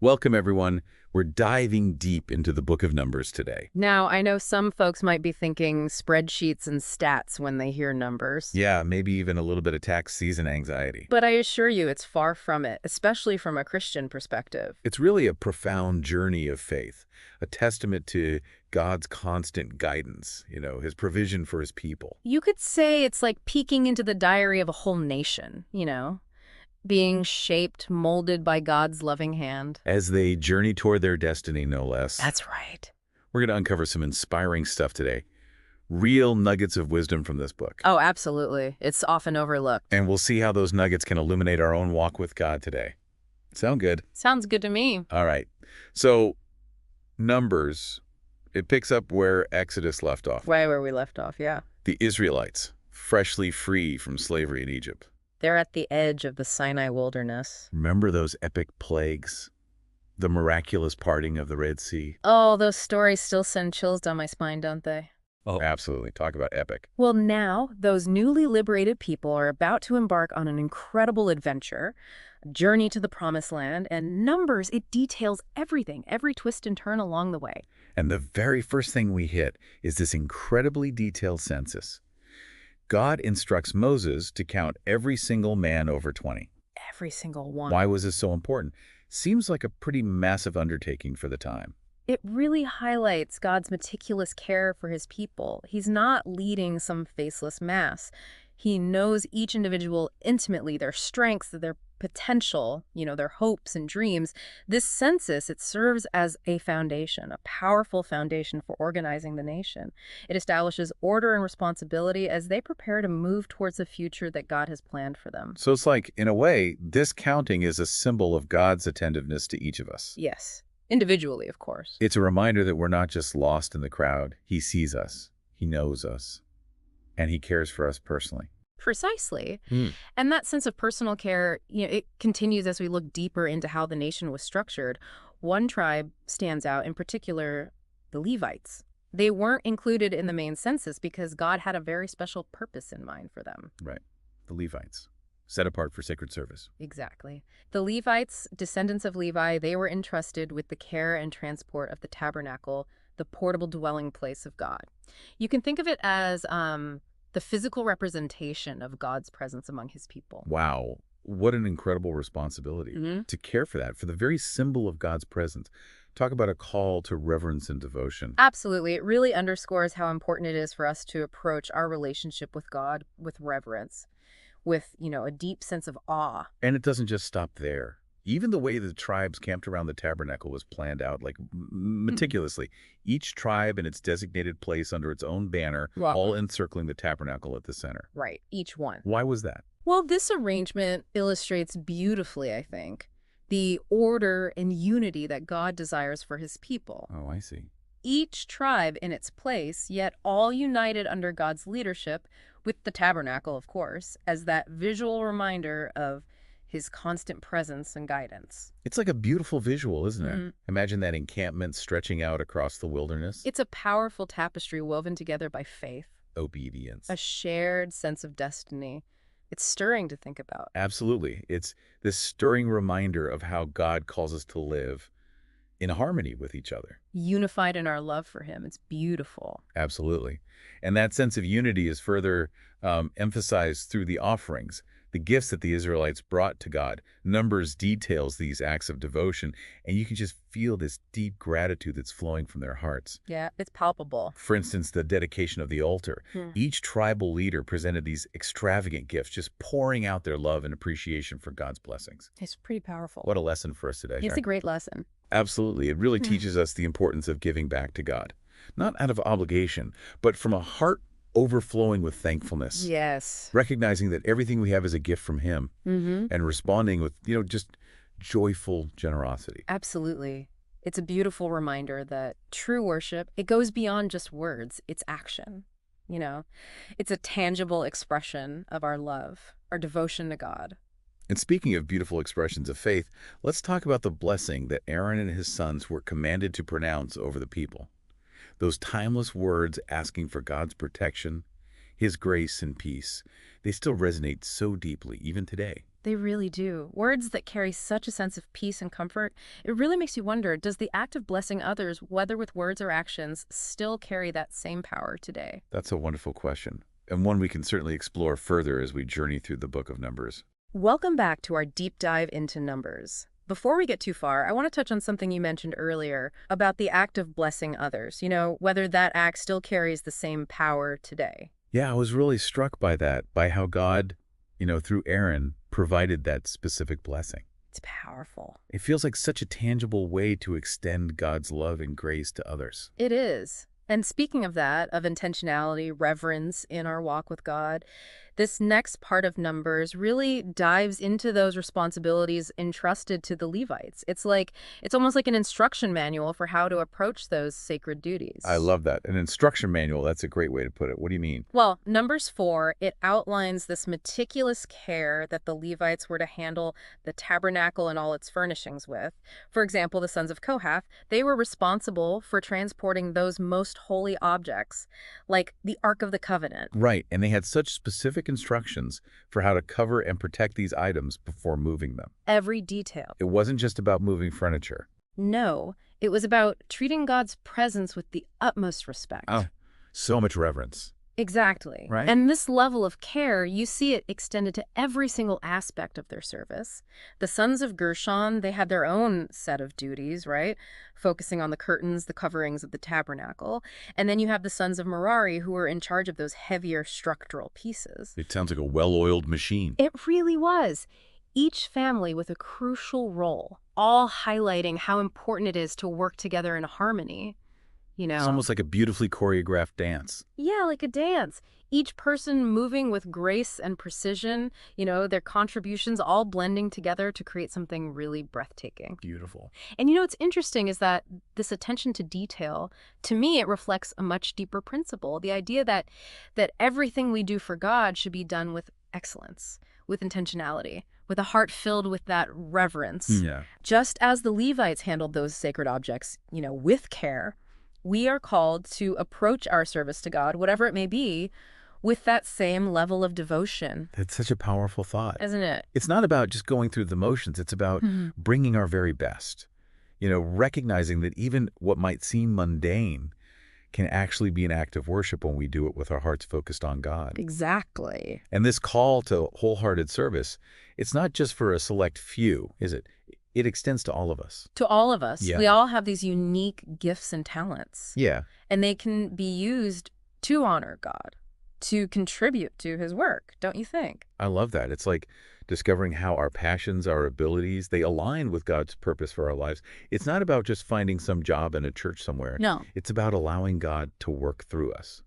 Welcome, everyone. We're diving deep into the book of Numbers today. Now, I know some folks might be thinking spreadsheets and stats when they hear numbers, Yeah, maybe even a little bit of tax season anxiety. but I assure you it's far from it, especially from a Christian perspective. It's really a profound journey of faith, a testament to God's constant guidance, his provision for his people. You could say it's like peeking into the diary of a whole nation, being shaped, molded by God's loving hand. As they journey toward their destiny, no less. That's right. We're going to uncover some inspiring stuff today. Real nuggets of wisdom from this book. Oh, absolutely. It's often overlooked. And we'll see how those nuggets can illuminate our own walk with God today. Sound good? Sounds good to me. All right. So, Numbers, it picks up where Exodus left off. Right where we left off, yeah. The Israelites, freshly free from slavery in Egypt. They're at the edge of the Sinai wilderness. Remember those epic plagues? The miraculous parting of the Red Sea? Oh, those stories still send chills down my spine, don't they? Oh, absolutely. Talk about epic. Well, now, those newly liberated people are about to embark on an incredible adventure, a journey to the Promised Land, and Numbers, it details everything, every twist and turn along the way. And the very first thing we hit is this incredibly detailed census. God instructs Moses to count every single man over 20. Every single one. Why was this so important? Seems like a pretty massive undertaking for the time. It really highlights God's meticulous care for his people. He's not leading some faceless mass. He knows each individual intimately, their strengths, their potential, their hopes and dreams. This census, it serves as a foundation, a powerful foundation for organizing the nation. It establishes order and responsibility as they prepare to move towards the future that God has planned for them. So it's like, in a way, this counting is a symbol of God's attentiveness to each of us. Yes. Individually, of course. It's a reminder that we're not just lost in the crowd. He sees us, he knows us, and he cares for us personally. Precisely. And that sense of personal care, it continues as we look deeper into how the nation was structured. One tribe stands out, in particular, the Levites. They weren't included in the main census because God had a very special purpose in mind for them. Right. The Levites, set apart for sacred service. Exactly. The Levites, descendants of Levi, they were entrusted with the care and transport of the tabernacle, the portable dwelling place of God. You can think of it as the physical representation of God's presence among his people. Wow. What an incredible responsibility to care for that, for the very symbol of God's presence. Talk about a call to reverence and devotion. Absolutely. It really underscores how important it is for us to approach our relationship with God with reverence, with, a deep sense of awe. And it doesn't just stop there. Even the way the tribes camped around the tabernacle was planned out, like, meticulously. Each tribe in its designated place under its own banner, all encircling the tabernacle at the center. Right, each one. Why was that? Well, this arrangement illustrates beautifully, I think, the order and unity that God desires for his people. Oh, I see. Each tribe in its place, yet all united under God's leadership, with the tabernacle, of course, as that visual reminder of his constant presence and guidance. It's like a beautiful visual, isn't it? Imagine that encampment stretching out across the wilderness. It's a powerful tapestry woven together by faith. Obedience. A shared sense of destiny. It's stirring to think about. Absolutely. It's this stirring reminder of how God calls us to live in harmony with each other. Unified in our love for him. It's beautiful. Absolutely. And that sense of unity is further emphasized through the offerings, the gifts that the Israelites brought to God. Numbers details these acts of devotion, and you can just feel this deep gratitude that's flowing from their hearts. Yeah, it's palpable. For instance, the dedication of the altar. Each tribal leader presented these extravagant gifts, just pouring out their love and appreciation for God's blessings. It's pretty powerful. What a lesson for us today. It's a great lesson. Absolutely. It really teaches us the importance of giving back to God, not out of obligation, but from a heart overflowing with thankfulness. Yes. Recognizing that everything we have is a gift from him and responding with, just joyful generosity. Absolutely. It's a beautiful reminder that true worship, it goes beyond just words. It's action. It's a tangible expression of our love, our devotion to God. And speaking of beautiful expressions of faith, let's talk about the blessing that Aaron and his sons were commanded to pronounce over the people. Those timeless words asking for God's protection, his grace and peace, they still resonate so deeply, even today. They really do. Words that carry such a sense of peace and comfort. It really makes you wonder, does the act of blessing others, whether with words or actions, still carry that same power today? That's a wonderful question, and one we can certainly explore further as we journey through the book of Numbers. Welcome back to our deep dive into Numbers. Before we get too far, I want to touch on something you mentioned earlier about the act of blessing others. Whether that act still carries the same power today. Yeah, I was really struck by that, by how God, through Aaron, provided that specific blessing. It's powerful. It feels like such a tangible way to extend God's love and grace to others. It is. And speaking of that, of intentionality, reverence in our walk with God, this next part of Numbers really dives into those responsibilities entrusted to the Levites. It's almost like an instruction manual for how to approach those sacred duties. I love that. An instruction manual, that's a great way to put it. What do you mean? Well, Numbers 4, it outlines this meticulous care that the Levites were to handle the tabernacle and all its furnishings with. For example, the sons of Kohath, they were responsible for transporting those most holy objects, like the Ark of the Covenant. Right, and they had such specific instructions for how to cover and protect these items before moving them. Every detail. It wasn't just about moving furniture. No, it was about treating God's presence with the utmost respect. Oh, so much reverence. Exactly. Right. And this level of care, you see it extended to every single aspect of their service. The sons of Gershon, they had their own set of duties, right? Focusing on the curtains, the coverings of the tabernacle. And then you have the sons of Merari, who were in charge of those heavier structural pieces. It sounds like a well-oiled machine. It really was. Each family with a crucial role, all highlighting how important it is to work together in harmony. It's almost like a beautifully choreographed dance. Yeah, like a dance. Each person moving with grace and precision, their contributions all blending together to create something really breathtaking. Beautiful. And what's interesting is that this attention to detail, to me, it reflects a much deeper principle. The idea that everything we do for God should be done with excellence, with intentionality, with a heart filled with that reverence. Yeah. Just as the Levites handled those sacred objects, with care, we are called to approach our service to God, whatever it may be, with that same level of devotion. That's such a powerful thought. Isn't it? It's not about just going through the motions. It's about bringing our very best. Recognizing that even what might seem mundane can actually be an act of worship when we do it with our hearts focused on God. Exactly. And this call to wholehearted service, it's not just for a select few, is it? It extends to all of us. To all of us. Yeah. We all have these unique gifts and talents. Yeah. And they can be used to honor God, to contribute to his work, don't you think? I love that. It's like discovering how our passions, our abilities, they align with God's purpose for our lives. It's not about just finding some job in a church somewhere. No. It's about allowing God to work through us,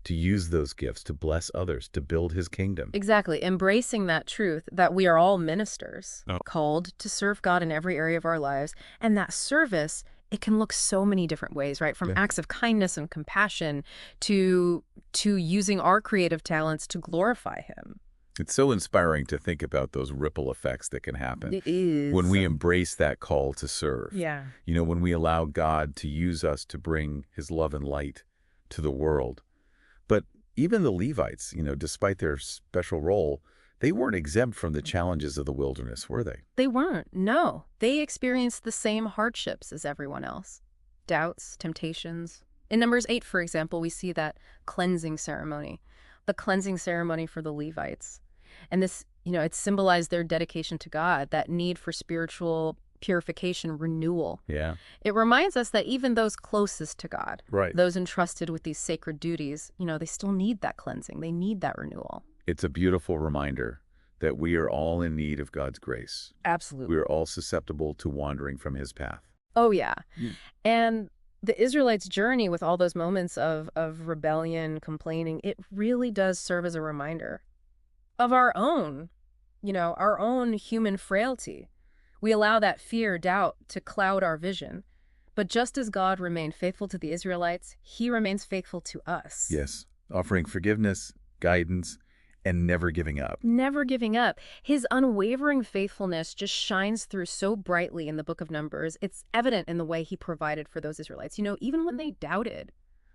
to use those gifts to bless others, to build his kingdom. Exactly. Embracing that truth that we are all ministers, Oh. called to serve God in every area of our lives. And that service, it can look so many different ways, right? From Yeah. acts of kindness and compassion to using our creative talents to glorify him. It's so inspiring to think about those ripple effects that can happen It is. when we embrace that call to serve. Yeah. When we allow God to use us to bring his love and light to the world. But even the Levites, despite their special role, they weren't exempt from the challenges of the wilderness, were they? They weren't. No. They experienced the same hardships as everyone else. Doubts, temptations. In Numbers 8, for example, we see that cleansing ceremony. The cleansing ceremony for the Levites. And this, it symbolized their dedication to God, that need for spiritual purification, renewal. Yeah. It reminds us that even those closest to God, Right. those entrusted with these sacred duties, they still need that cleansing. They need that renewal. It's a beautiful reminder that we are all in need of God's grace. Absolutely. We are all susceptible to wandering from his path. Oh, yeah. Mm. And the Israelites' journey with all those moments of rebellion, complaining, it really does serve as a reminder of our own human frailty. We allow that fear, doubt to cloud our vision. But just as God remained faithful to the Israelites, he remains faithful to us. Yes. Offering forgiveness, guidance, and never giving up. Never giving up. His unwavering faithfulness just shines through so brightly in the book of Numbers. It's evident in the way he provided for those Israelites. Even when they doubted,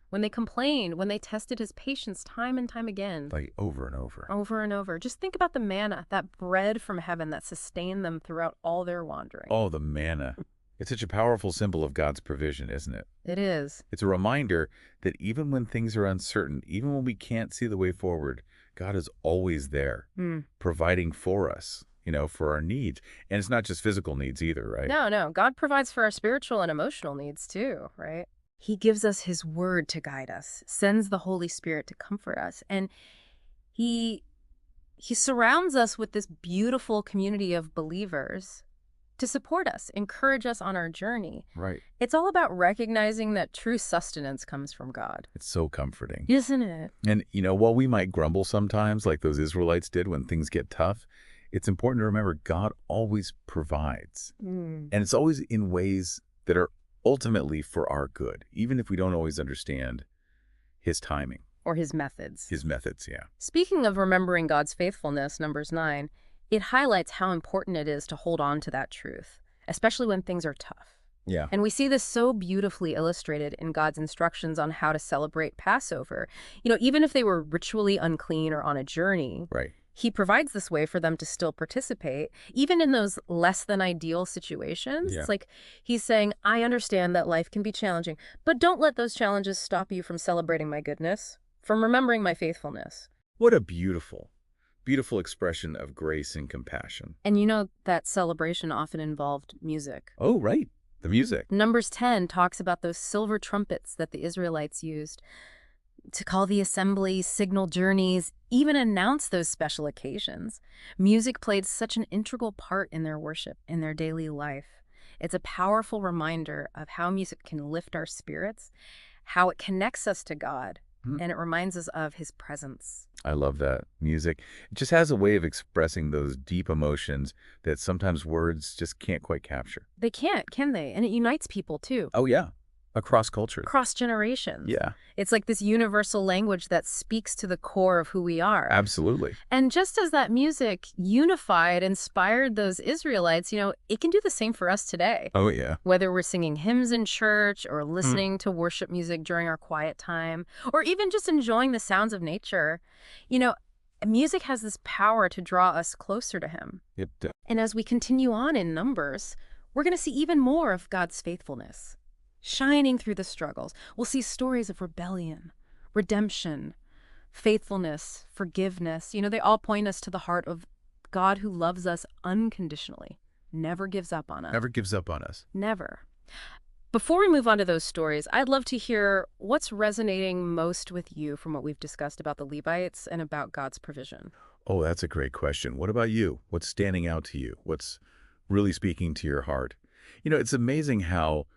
when they complained, when they tested his patience time and time again. Like over and over. Over and over. Just think about the manna, that bread from heaven that sustained them throughout all their wandering. Oh, the manna. It's such a powerful symbol of God's provision, isn't it? It is. It's a reminder that even when things are uncertain, even when we can't see the way forward, God is always there, providing for us, for our needs. And it's not just physical needs either, right? No, no. God provides for our spiritual and emotional needs too, right? He gives us his word to guide us, sends the Holy Spirit to comfort us, and he surrounds us with this beautiful community of believers to support us, encourage us on our journey. Right. It's all about recognizing that true sustenance comes from God. It's so comforting. Isn't it? And, while we might grumble sometimes, like those Israelites did when things get tough, it's important to remember God always provides. And it's always in ways that are ultimately for our good, even if we don't always understand his timing. Or his methods. His methods, yeah. Speaking of remembering God's faithfulness, Numbers 9, it highlights how important it is to hold on to that truth, especially when things are tough. Yeah. And we see this so beautifully illustrated in God's instructions on how to celebrate Passover. Even if they were ritually unclean or on a journey, Right. he provides this way for them to still participate, even in those less than ideal situations. Yeah. It's like he's saying, I understand that life can be challenging, but don't let those challenges stop you from celebrating my goodness, from remembering my faithfulness. What a beautiful expression of grace and compassion. And that celebration often involved music. Oh, right. The music. Numbers 10 talks about those silver trumpets that the Israelites used to call the assembly, signal journeys, even announce those special occasions. Music played such an integral part in their worship, in their daily life. It's a powerful reminder of how music can lift our spirits, how it connects us to God, and it reminds us of his presence. I love that. Music. It just has a way of expressing those deep emotions that sometimes words just can't quite capture. They can't, can they? And it unites people, too. Oh, yeah. Across cultures. Across generations. Yeah. It's like this universal language that speaks to the core of who we are. Absolutely. And just as that music unified, inspired those Israelites, it can do the same for us today. Oh, yeah. Whether we're singing hymns in church or listening to worship music during our quiet time, or even just enjoying the sounds of nature, music has this power to draw us closer to him. It does. And as we continue on in Numbers, we're going to see even more of God's faithfulness. Shining through the struggles, we'll see stories of rebellion, redemption, faithfulness, forgiveness. They all point us to the heart of God who loves us unconditionally, never gives up on us. Never gives up on us. Never. Before we move on to those stories, I'd love to hear what's resonating most with you from what we've discussed about the Levites and about God's provision. Oh, that's a great question. What about you? What's standing out to you? What's really speaking to your heart? It's amazing how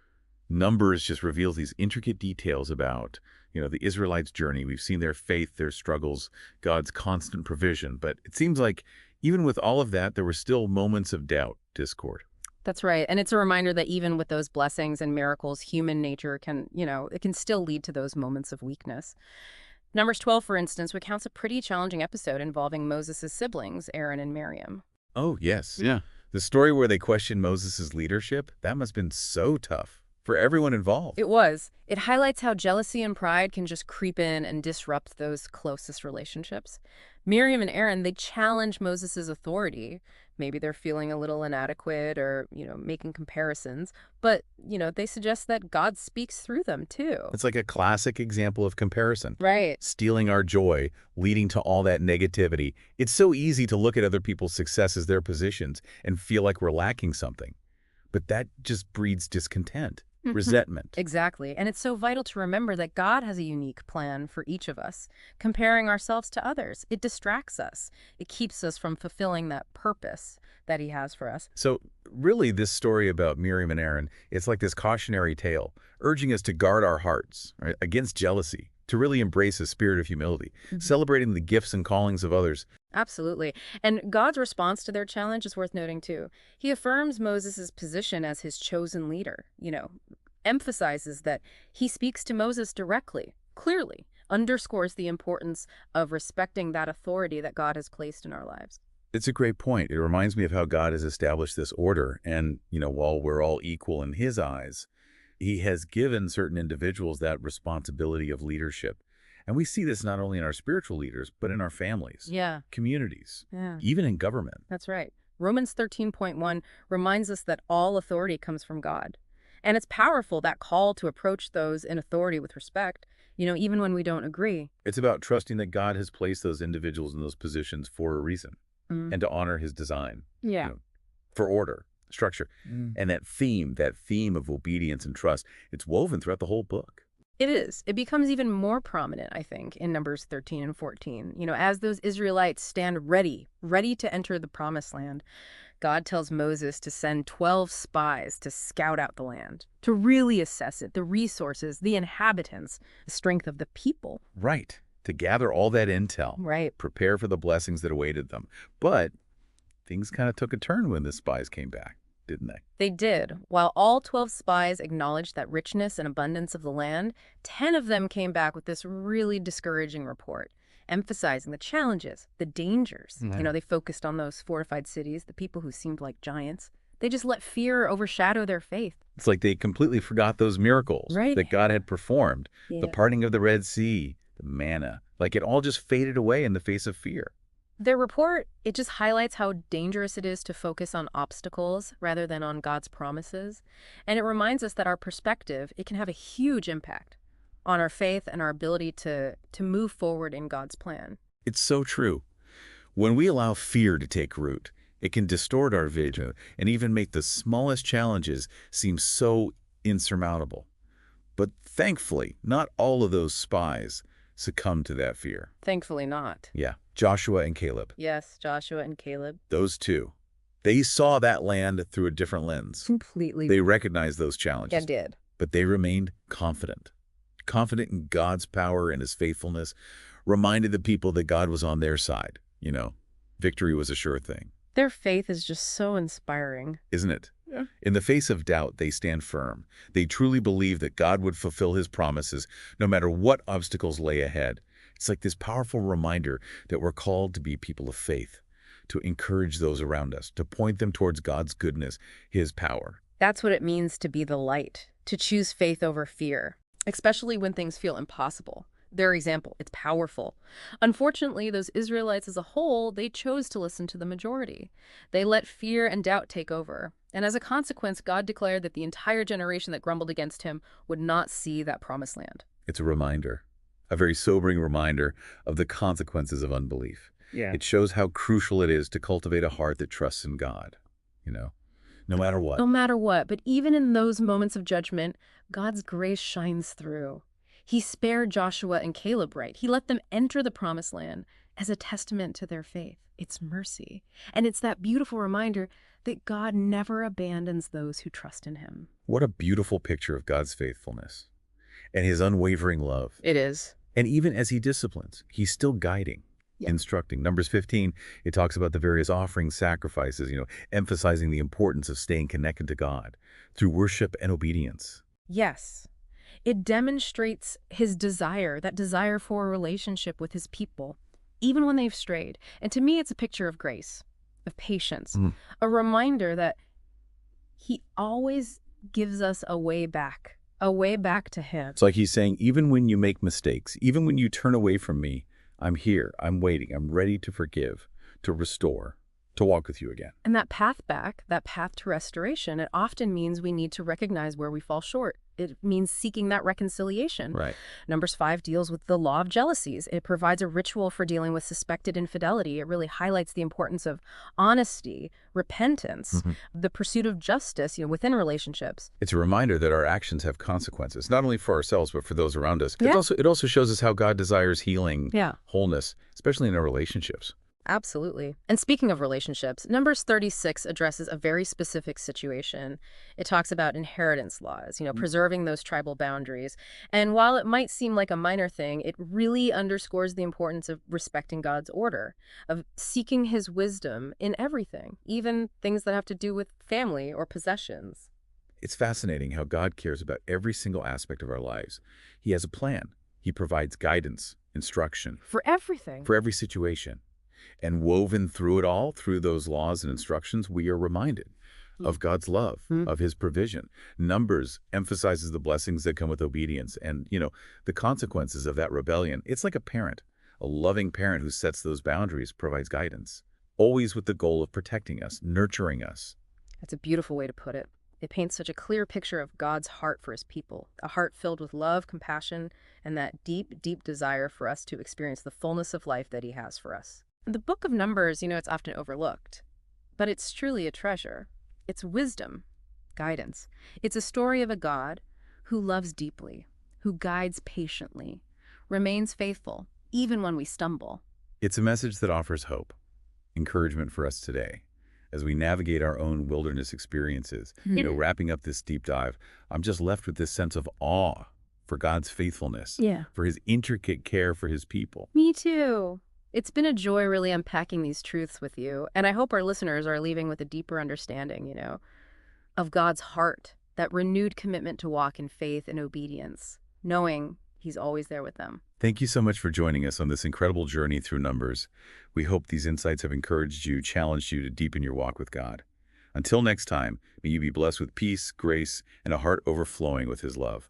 Numbers just reveals these intricate details about, the Israelites' journey. We've seen their faith, their struggles, God's constant provision. But it seems like even with all of that, there were still moments of doubt, discord. That's right. And it's a reminder that even with those blessings and miracles, human nature can, it can still lead to those moments of weakness. Numbers 12, for instance, recounts a pretty challenging episode involving Moses' siblings, Aaron and Miriam. Oh, yes. Yeah. The story where they questioned Moses' leadership, that must have been so tough for everyone involved. It was. It highlights how jealousy and pride can just creep in and disrupt those closest relationships. Miriam and Aaron, they challenge Moses' authority. Maybe they're feeling a little inadequate or, making comparisons. But, they suggest that God speaks through them, too. It's like a classic example of comparison. Right. Stealing our joy, leading to all that negativity. It's so easy to look at other people's successes, their positions, and feel like we're lacking something. But that just breeds discontent. Resentment. Exactly. And it's so vital to remember that God has a unique plan for each of us. Comparing ourselves to others, it distracts us. It keeps us from fulfilling that purpose that he has for us. So really, this story about Miriam and Aaron, it's like this cautionary tale, urging us to guard our hearts, right, against jealousy, to really embrace a spirit of humility, celebrating the gifts and callings of others. Absolutely. And God's response to their challenge is worth noting, too. He affirms Moses' position as his chosen leader, emphasizes that he speaks to Moses directly, clearly, underscores the importance of respecting that authority that God has placed in our lives. It's a great point. It reminds me of how God has established this order. And, while we're all equal in his eyes, He has given certain individuals that responsibility of leadership. And we see this not only in our spiritual leaders, but in our families, Yeah, communities, yeah, even in government. that's right. Romans 13.1 reminds us that all authority comes from God. And it's powerful, that call to approach those in authority with respect, even when we don't agree. It's about trusting that God has placed those individuals in those positions for a reason Mm. and to honor his design, Yeah. for order, structure. And that theme of obedience and trust, it's woven throughout the whole book. It is. It becomes even more prominent, I think, in Numbers 13 and 14. As those Israelites stand ready to enter the promised land, God tells Moses to send 12 spies to scout out the land, to really assess it, the resources, the inhabitants, the strength of the people. Right. To gather all that intel, Right. prepare for the blessings that awaited them. But things kind of took a turn when the spies came back, didn't they? They did. While all 12 spies acknowledged that richness and abundance of the land, 10 of them came back with this really discouraging report, emphasizing the challenges, the dangers. They focused on those fortified cities, the people who seemed like giants. They just let fear overshadow their faith. It's like they completely forgot those miracles Right. that God had performed, the Yeah. parting of the Red Sea, the manna. Like it all just faded away in the face of fear. Their report, it just highlights how dangerous it is to focus on obstacles rather than on God's promises. And it reminds us that our perspective, it can have a huge impact on our faith and our ability to move forward in God's plan. It's so true. When we allow fear to take root, it can distort our vision and even make the smallest challenges seem so insurmountable. But thankfully, not all of those spies succumbed to that fear. Thankfully not. Yeah, Joshua and Caleb, Yes, Joshua and Caleb. those two, they saw that land through a different lens. Completely. They recognized those challenges, did. but they remained confident in God's power and his faithfulness, reminded the people that God was on their side. Victory was a sure thing, Their faith is just so inspiring. isn't it? Yeah. In the face of doubt, they stand firm. They truly believe that God would fulfill his promises no matter what obstacles lay ahead. It's like this powerful reminder that we're called to be people of faith, to encourage those around us, to point them towards God's goodness, his power. That's what it means to be the light, to choose faith over fear, especially when things feel impossible. Their example, it's powerful. Unfortunately, those Israelites as a whole, they chose to listen to the majority. They let fear and doubt take over. And as a consequence, God declared that the entire generation that grumbled against him would not see that promised land. It's a reminder, a very sobering reminder of the consequences of unbelief. Yeah. It shows how crucial it is to cultivate a heart that trusts in God, no matter what. No matter what, but even in those moments of judgment, God's grace shines through. He spared Joshua and Caleb, right? He let them enter the promised land as a testament to their faith. It's mercy. And it's that beautiful reminder that God never abandons those who trust in him. What a beautiful picture of God's faithfulness and his unwavering love. It is. And even as he disciplines, he's still guiding, instructing. Numbers 15, it talks about the various offerings, sacrifices, emphasizing the importance of staying connected to God through worship and obedience. Yes. It demonstrates his desire, that desire for a relationship with his people, even when they've strayed. And to me, it's a picture of grace, of patience, a reminder that he always gives us a way back to him. It's like he's saying, even when you make mistakes, even when you turn away from me, I'm here, I'm waiting, I'm ready to forgive, to restore, to walk with you again. And that path back, that path to restoration, it often means we need to recognize where we fall short. It means seeking that reconciliation. Right. Numbers 5 deals with the law of jealousies. It provides a ritual for dealing with suspected infidelity. It really highlights the importance of honesty, repentance, the pursuit of justice, within relationships. It's a reminder that our actions have consequences, not only for ourselves, but for those around us. Yeah. It also shows us how God desires healing, Yeah. wholeness, especially in our relationships. Absolutely. And speaking of relationships, Numbers 36 addresses a very specific situation. It talks about inheritance laws, preserving those tribal boundaries. And while it might seem like a minor thing, it really underscores the importance of respecting God's order, of seeking his wisdom in everything, even things that have to do with family or possessions. It's fascinating how God cares about every single aspect of our lives. He has a plan. He provides guidance, instruction For everything. for every situation. And woven through it all, through those laws and instructions, we are reminded Mm. of God's love, Mm. of his provision. Numbers emphasizes the blessings that come with obedience and, the consequences of that rebellion. It's like a parent. A loving parent who sets those boundaries provides guidance, always with the goal of protecting us, nurturing us. That's a beautiful way to put it. It paints such a clear picture of God's heart for his people, a heart filled with love, compassion, and that deep, deep desire for us to experience the fullness of life that he has for us. The book of Numbers, it's often overlooked, but it's truly a treasure. It's wisdom, guidance. It's a story of a God who loves deeply, who guides patiently, remains faithful, even when we stumble. It's a message that offers hope, encouragement for us today. As we navigate our own wilderness experiences, wrapping up this deep dive, I'm just left with this sense of awe for God's faithfulness, Yeah. for his intricate care for his people. Me too. It's been a joy really unpacking these truths with you, and I hope our listeners are leaving with a deeper understanding, of God's heart, that renewed commitment to walk in faith and obedience, knowing he's always there with them. Thank you so much for joining us on this incredible journey through Numbers. We hope these insights have encouraged you, challenged you to deepen your walk with God. Until next time, may you be blessed with peace, grace, and a heart overflowing with his love.